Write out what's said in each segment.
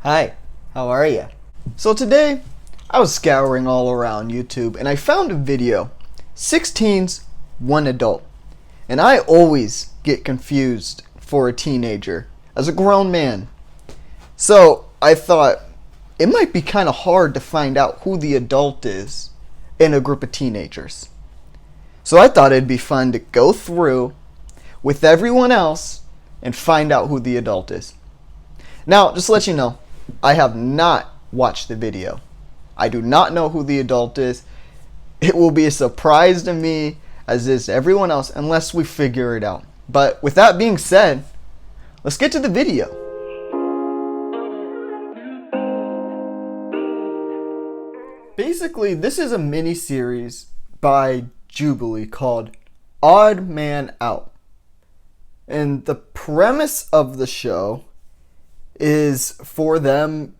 Hi, how are you? So today, I was scouring all around YouTube and I found a video, 6 teens, 1 adult. And I always get confused for a teenager as a grown man. So I thought it might be kind of hard to find out who the adult is in a group of teenagers. So I thought it'd be fun to go through with everyone else and find out who the adult is. Now, just to let you know, I have not watched the video. I do not know who the adult is. It will be a surprise to me, as is to everyone else, unless we figure it out. But with that being said, let's get to the video. Basically, this is a mini-series by Jubilee called Odd Man Out. And the premise of the show is for them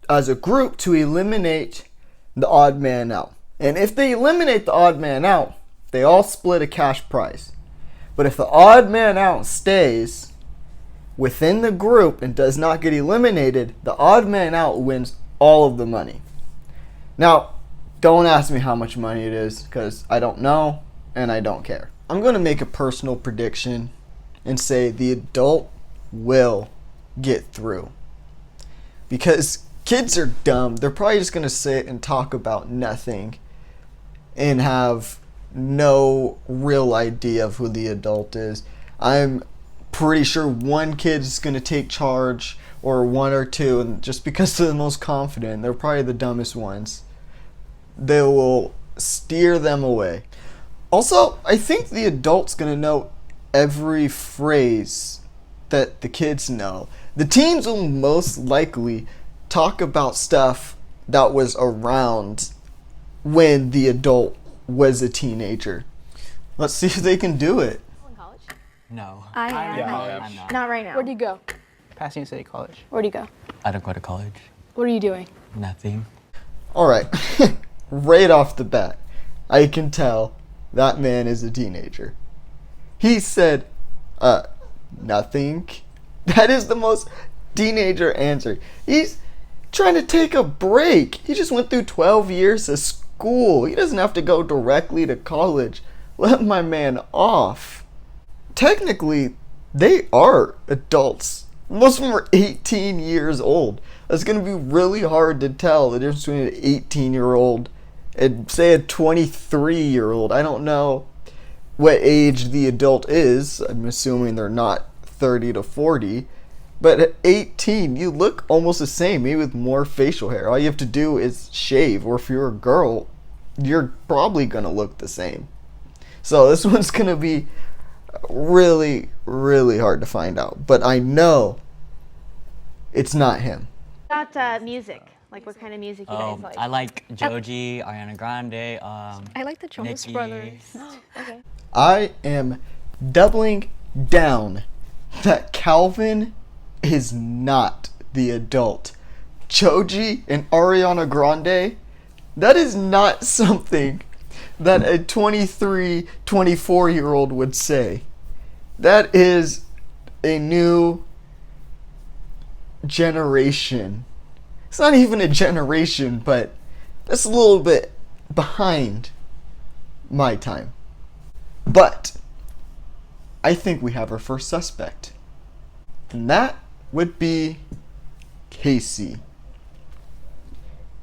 as a group to eliminate the odd man out. And if they eliminate the odd man out, they all split a cash prize. But if the odd man out stays within the group and does not get eliminated, the odd man out wins all of the money. Now, don't ask me how much money it is, because I don't know and I don't care. I'm going to make a personal prediction and say the adult will get through. Because kids are dumb. They're probably just going to sit and talk about nothing and have no real idea of who the adult is. I'm pretty sure one kid's going to take charge, or one or two, and just because they're the most confident, they're probably the dumbest ones. They will steer them away. Also, I think the adult's going to know every phrase that the kids know. The teens will most likely talk about stuff that was around when the adult was a teenager. Let's see if they can do it. In college? No. I am. I'm not. Not right now. Where'd you go? Pasadena City College. Where'd you go? I don't go to college. What are you doing? Nothing. Alright, right off the bat, I can tell that man is a teenager. He said, nothing. That is the most teenager answer. He's trying to take a break. He just went through 12 years of school. He doesn't have to go directly to college. Let my man off. Technically, they are adults. Most of them are 18 years old. It's going to be really hard to tell the difference between an 18-year-old and, say, a 23-year-old. I don't know what age the adult is. I'm assuming they're not 30 to 40. But at 18, you look almost the same, maybe with more facial hair. All you have to do is shave. Or if you're a girl, you're probably going to look the same. So this one's going to be really, really hard to find out. But I know it's not him. About music. Like what kind of music you guys like? I like Joji, Ariana Grande, I like the Jonas Nicki. Brothers. Oh, okay. I am doubling down that Calvin is not the adult. Joji and Ariana Grande, that is not something that a 23, 24-year-old would say. That is a new generation. It's not even a generation, but that's a little bit behind my time. But I think we have our first suspect. And that would be Casey.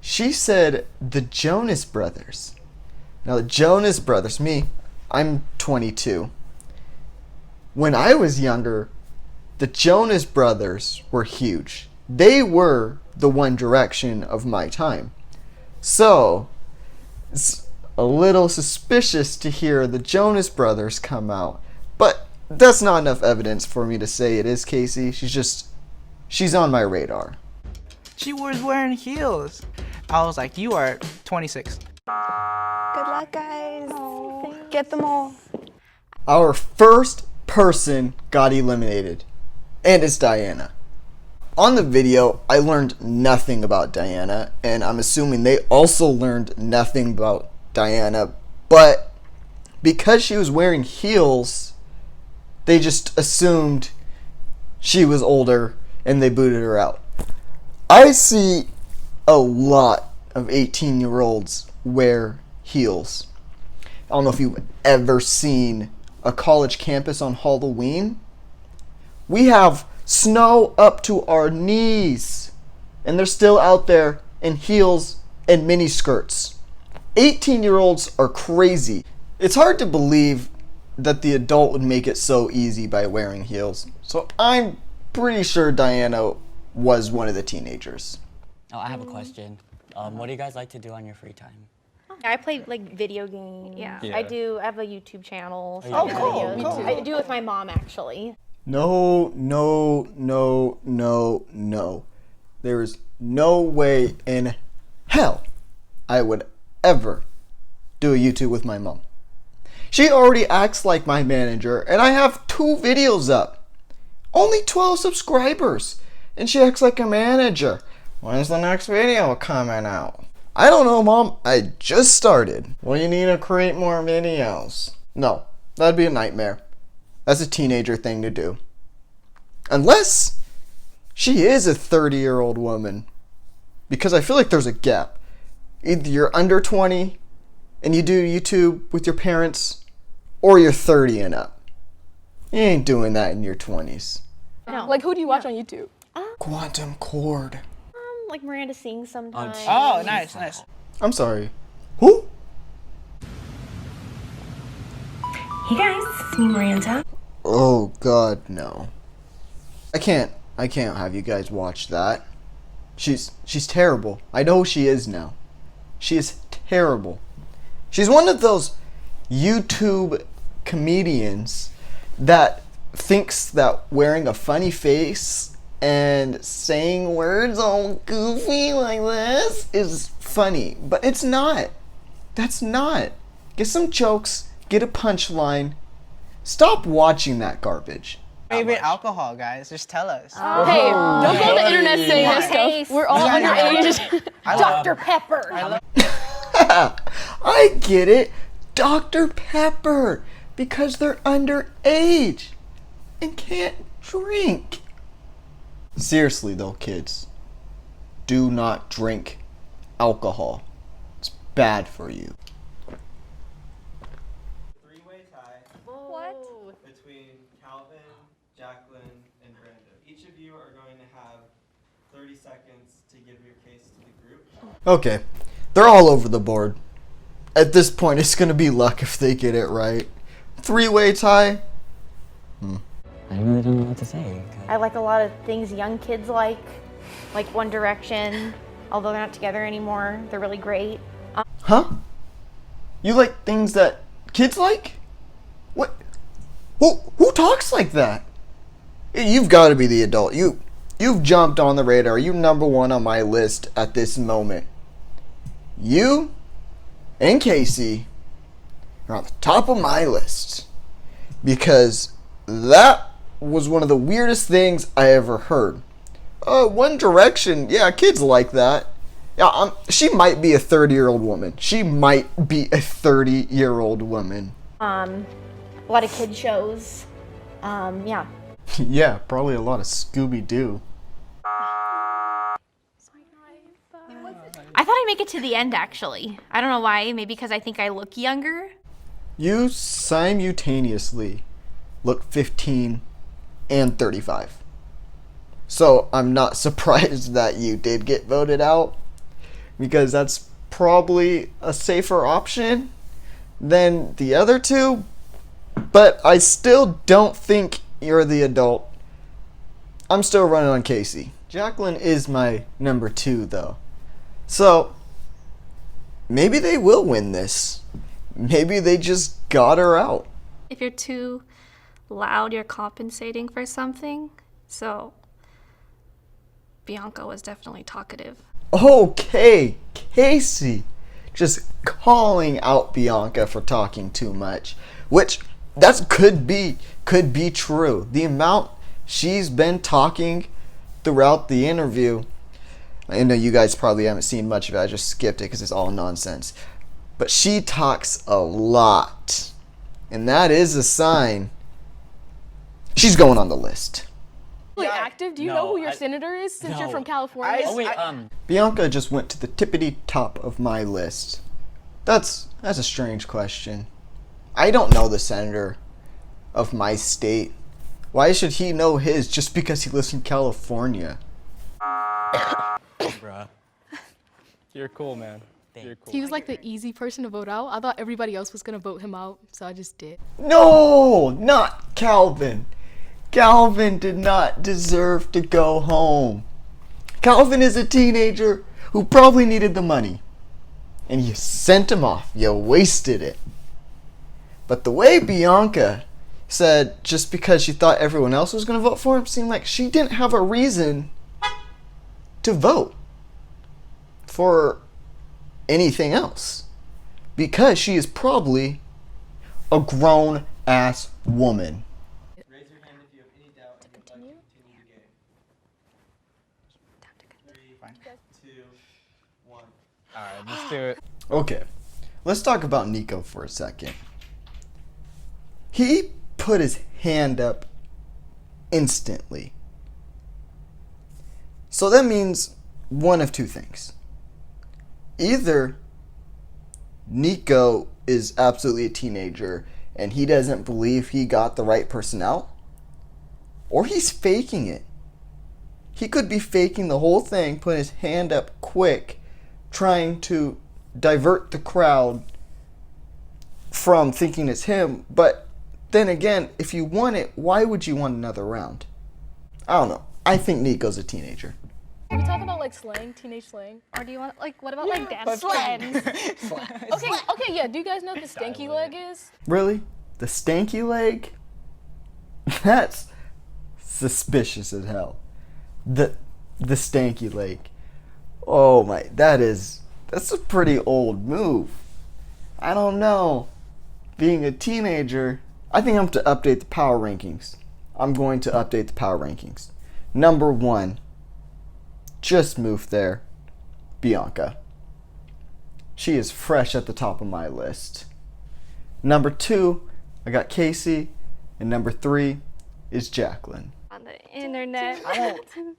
She said the Jonas Brothers. Now the Jonas Brothers, I'm 22. When I was younger, the Jonas Brothers were huge. They were the One Direction of my time. So, it's a little suspicious to hear the Jonas Brothers come out. But that's not enough evidence for me to say it is Casey. She's on my radar. She was wearing heels. I was like, you are 26. Good luck, guys. Get them all. Our first person got eliminated, and it's Diana. On the video, I learned nothing about Diana, and I'm assuming they also learned nothing about Diana, but because she was wearing heels, they just assumed she was older and they booted her out. I see a lot of 18-year-olds wear heels. I don't know if you've ever seen a college campus on Halloween. We have snow up to our knees, and they're still out there in heels and mini skirts. 18-year-olds are crazy. It's hard to believe that the adult would make it so easy by wearing heels. So I'm pretty sure Diana was one of the teenagers. Oh, I have a question. What do you guys like to do on your free time? I play like video games. Yeah. I have a YouTube channel. Oh, I cool, videos. cool. I do it with my mom actually. No. There is no way in hell I would ever do a YouTube with my mom. She already acts like my manager, and I have 2 videos up. Only 12 subscribers, and she acts like a manager. When's the next video coming out? I don't know, Mom. I just started. Well, you need to create more videos. No, that'd be a nightmare. That's a teenager thing to do. Unless she is a 30-year-old woman. Because I feel like there's a gap. Either you're under 20 and you do YouTube with your parents, or you're 30 and up. You ain't doing that in your 20s. No. Like, who do you watch on YouTube? Quantum Cord. Like Miranda sings sometimes. Oh, nice, nice. I'm sorry. Who? Hey guys, it's me Miranda. Oh God, no. I can't have you guys watch that. She's terrible. I know who she is now. She is terrible. She's one of those YouTube comedians that thinks that wearing a funny face and saying words all goofy like this is funny, but it's not. That's not. Get some jokes, get a punchline. Stop watching that garbage. Favorite alcohol, guys? Just tell us. Hey, don't go on the internet saying this Taste. stuff. We're all underage. Dr. Pepper. I get it. Dr. Pepper. Because they're underage and can't drink. Seriously though, kids. Do not drink alcohol. It's bad for you. Three-way tie What? between Calvin, Jacqueline, and Brandon. Each of you are going to have 30 seconds to give your case to the group. Okay. They're all over the board. At this point, it's going to be luck if they get it right. Three-way tie? I really don't know what to say. I like a lot of things young kids like One Direction. Although they're not together anymore, they're really great. Huh? You like things that kids like? What? Who talks like that? You've got to be the adult. You've jumped on the radar. You're number 1 on my list at this moment. You and Casey are on the top of my list because that was one of the weirdest things I ever heard. One Direction, yeah, kids like that. Yeah, she might be a 30-year-old woman. She might be a 30-year-old woman. A lot of kid shows. Yeah. Yeah, probably a lot of Scooby-Doo. I thought I'd make it to the end actually. I don't know why. Maybe because I think I look younger. You simultaneously look 15 and 35. So I'm not surprised that you did get voted out, because that's probably a safer option than the other 2. But I still don't think you're the adult. I'm still running on Casey. Jacqueline is my number 2 though. So maybe they will win this. Maybe they just got her out. If you're too loud, you're compensating for something. So Bianca was definitely talkative. Okay, Casey. Just calling out Bianca for talking too much. Which that could be true. The amount she's been talking throughout the interview. I know you guys probably haven't seen much of it. I just skipped it because it's all nonsense. But she talks a lot. And that is a sign she's going on the list. active? Do you No, know who your I- senator is since you're no. from California? Oh wait, Bianca just went to the tippity top of my list. That's a strange question. I don't know the senator of my state. Why should he know his just because he lives in California? bruh. You're cool, man. You're cool. He was like the easy person to vote out. I thought everybody else was gonna vote him out, so I just did. No, not Calvin. Calvin did not deserve to go home. Calvin is a teenager who probably needed the money. And you sent him off. You wasted it. But the way Bianca said just because she thought everyone else was going to vote for him seemed like she didn't have a reason to vote for anything else. Because she is probably a grown-ass woman. Raise your hand if you have any doubt and you'd like to continue the game. 3, 2, 1. All right, let's do it. Okay, let's talk about Nico for a second. He put his hand up instantly. So that means one of two things. Either Nico is absolutely a teenager and he doesn't believe he got the right person out, or he's faking it. He could be faking the whole thing, putting his hand up quick, trying to divert the crowd from thinking it's him. But then again, if you want it, why would you want another round? I don't know. I think Nico's a teenager. Can we talk about like slang, teenage slang? Or do you want, like, what about, like, dance slang? Okay, yeah. Do you guys know what the stanky leg is? Really? The stanky leg? That's suspicious as hell. The stanky leg. Oh my, that's a pretty old move. I don't know. Being a teenager, I think I'm to update the power rankings. I'm going to update the power rankings. Number 1, just moved there, Bianca. She is fresh at the top of my list. Number 2, I got Casey, and number 3 is Jacqueline. On the internet.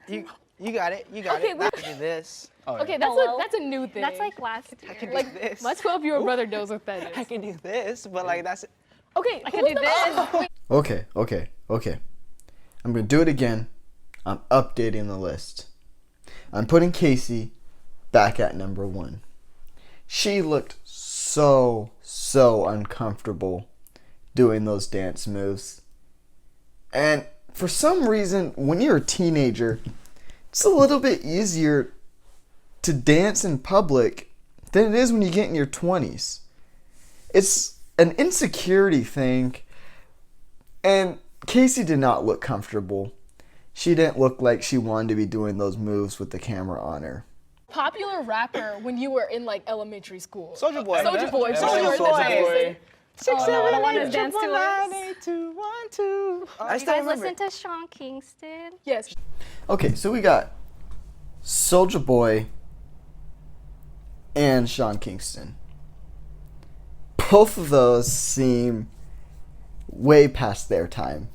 You got it. You got Okay, it. wait. I can do this. Okay, Hello? that's a new thing. That's like last I can year. do this. My 12-year-old brother knows what that I is. can do this, but like that's. Okay, I can do this. Okay. I'm going to do it again. I'm updating the list. I'm putting Casey back at number 1. She looked so uncomfortable doing those dance moves. And for some reason, when you're a teenager, it's a little bit easier to dance in public than it is when you get in your 20s. It's an insecurity thing. And Casey did not look comfortable. She didn't look like she wanted to be doing those moves with the camera on her. Popular rapper when you were in like elementary school. Soulja Boy. Soulja Boy. Soulja Boy. 6, 7, I don't 8, wanna dance to 9, it. 8, 2, 1, 2. I You still guys remember. listen to Sean Kingston? Yes. Okay, so we got Soulja Boy and Sean Kingston. Both of those seem way past their time.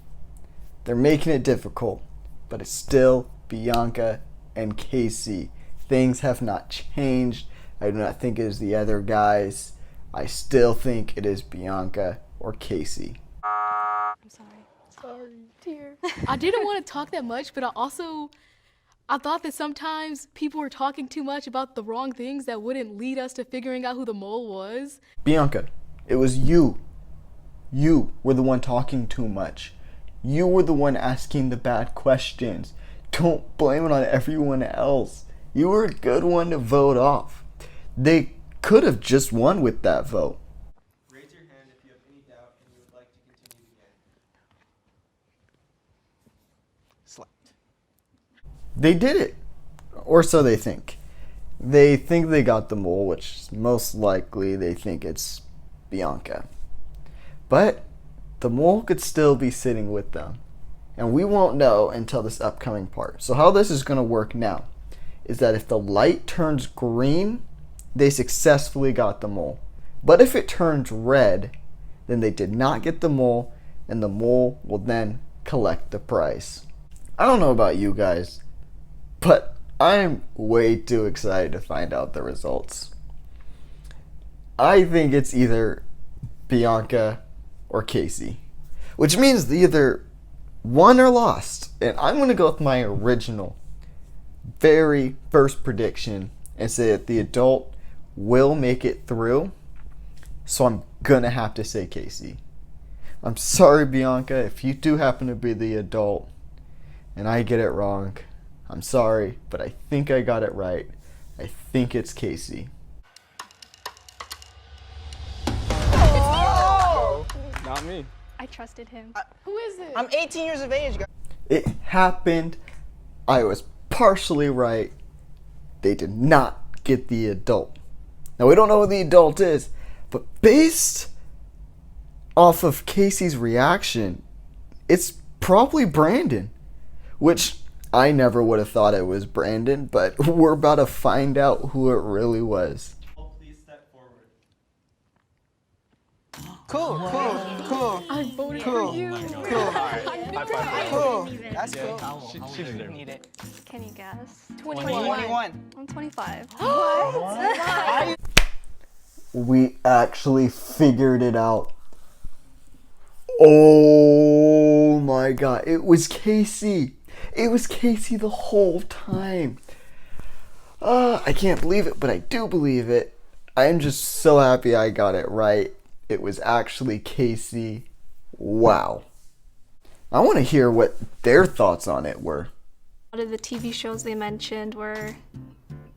They're making it difficult, but it's still Bianca and Casey. Things have not changed. I do not think it is the other guys. I still think it is Bianca or Casey. I'm sorry. Sorry, dear. I didn't want to talk that much, but I thought that sometimes people were talking too much about the wrong things that wouldn't lead us to figuring out who the mole was. Bianca, it was you. You were the one talking too much. You were the one asking the bad questions. Don't blame it on everyone else. You were a good one to vote off. They could have just won with that vote. Raise your hand if you have any doubt and you would like to continue the game. Slapped. They did it. Or so they think. They think they got the mole, which most likely they think it's Bianca. But the mole could still be sitting with them. And we won't know until this upcoming part. So how this is going to work now is that if the light turns green, they successfully got the mole. But if it turns red, then they did not get the mole, and the mole will then collect the prize. I don't know about you guys, but I'm way too excited to find out the results. I think it's either Bianca or Casey, which means they either won or lost. And I'm going to go with my original, very first prediction and say that the adult will make it through. So I'm going to have to say Casey. I'm sorry, Bianca, if you do happen to be the adult and I get it wrong. I'm sorry, but I think I got it right. I think it's Casey. Not me. I trusted him. Who is it? I'm 18 years of age, guys. It happened. I was partially right. They did not get the adult. Now, we don't know who the adult is, but based off of Casey's reaction, it's probably Brandon, which I never would have thought it was Brandon, but we're about to find out who it really was. Please step forward. Cool. I voted Cool. for you. Cool. Cool. That's cool. She's there. Need it. Can you guess? 21. I'm 25. We actually figured it out. Oh my god, it was Casey. It was Casey the whole time. I can't believe it, but I do believe it. I'm just so happy I got it right. It was actually Casey. Wow. I want to hear what their thoughts on it were. A lot of the TV shows they mentioned were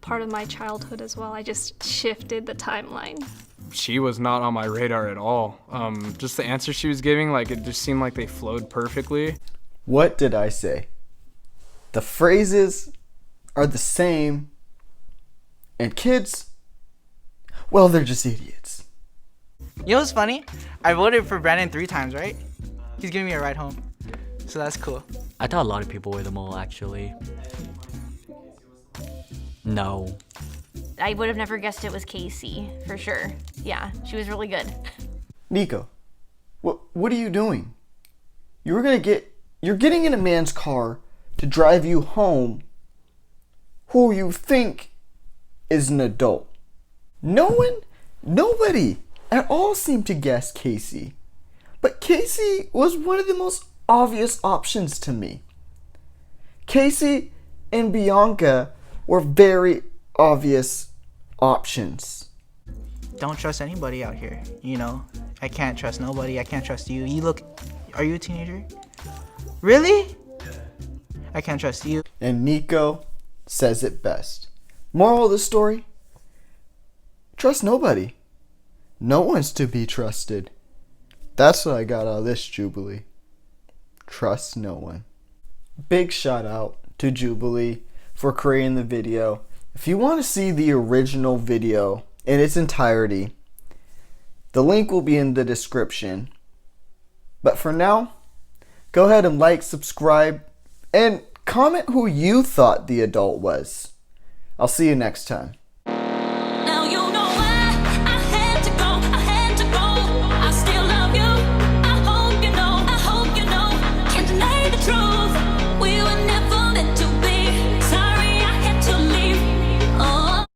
part of my childhood as well. I just shifted the timeline. She was not on my radar at all. Just the answer she was giving, like it just seemed like they flowed perfectly. What did I say? The phrases are the same, and kids, well, they're just idiots. You know what's funny? I voted for Brandon 3 times, right? He's giving me a ride home. So that's cool. I thought a lot of people were the mole, actually. No. I would have never guessed it was Casey, for sure. Yeah, she was really good. Nico, what are you doing? You're getting in a man's car to drive you home who you think is an adult. Nobody at all seemed to guess Casey. But Casey was one of the most obvious options to me. Casey and Bianca were very obvious options. Don't trust anybody out here. You know, I can't trust nobody. I can't trust you. Are you a teenager? Really? I can't trust you. And Nico says it best. Moral of the story? Trust nobody. No one's to be trusted. That's what I got out of this Jubilee. Trust no one. Big shout out to Jubilee for creating the video. If you want to see the original video in its entirety, the link will be in the description. But for now, go ahead and like, subscribe, and comment who you thought the adult was. I'll see you next time.